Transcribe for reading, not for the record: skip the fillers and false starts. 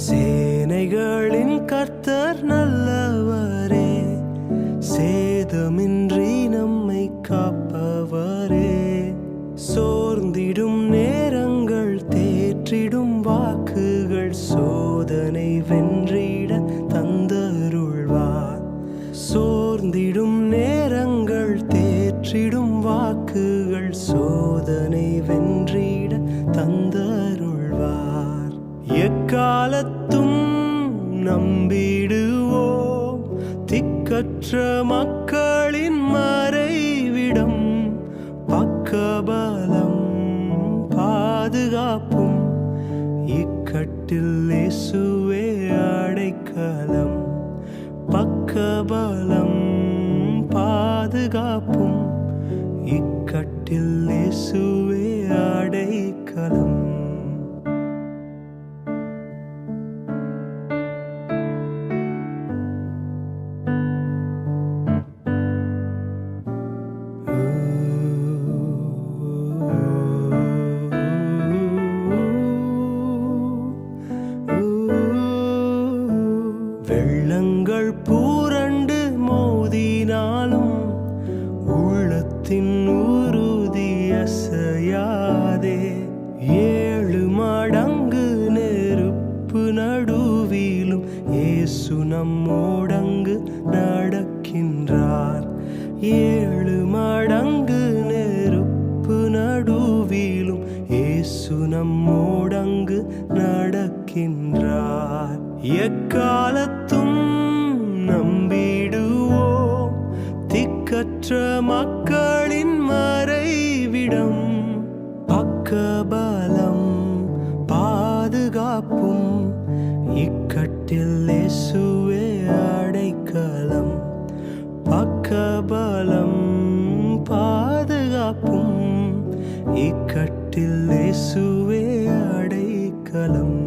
சேனைகளின் கர்த்தர் நல்லவரே, சேதமின்றி நம்மை காப்பவரே. சோர்ந்திடும் நேரங்கள் தேற்றிடும் வாக்குகள் சோதனை வென்றிட தந்தருள்வார். சோர்ந்திடும் நேரங்கள் தேற்றிடும் வாக்குகள் சோதனை வென்றிட தந்தருள்வார். எக்காலத்தும் நம்பிடுவோம் திக்கற்ற மக்களின் மறைவிடம். பக்கபலம் பாதுகாப்பும் இக்கட்டில் இயேசுவே அடைக்கலம். பக்கபலம் பாதுகாப்பும் இக்கட்டில் இயேசுவே அடைக்கலம். வெள்ளங்கள் பூரண்டு மோதினாலும் உள்ளத்தின் உறுதி அசையாதே. 7 மடங்கு நெருப்பு நடுவிலும் இயேசு நம்மோடங்கு நடக்கின்றார். 7 மடங்கு நெருப்பு நடுவிலும் இயேசு நம்மோடங்கு நடக்கின்றார். எக்காலத்தும் நம்பிடுவோம் திக்கற்ற மக்களின் மறைவிடம். பக்கபலம் பாதுகாப்பும் இக்கட்டில் இயேசுவே அடைக்கலம். பக்கபலம் பாதுகாப்பும் இக்கட்டில் இயேசுவே அடைக்கலம்.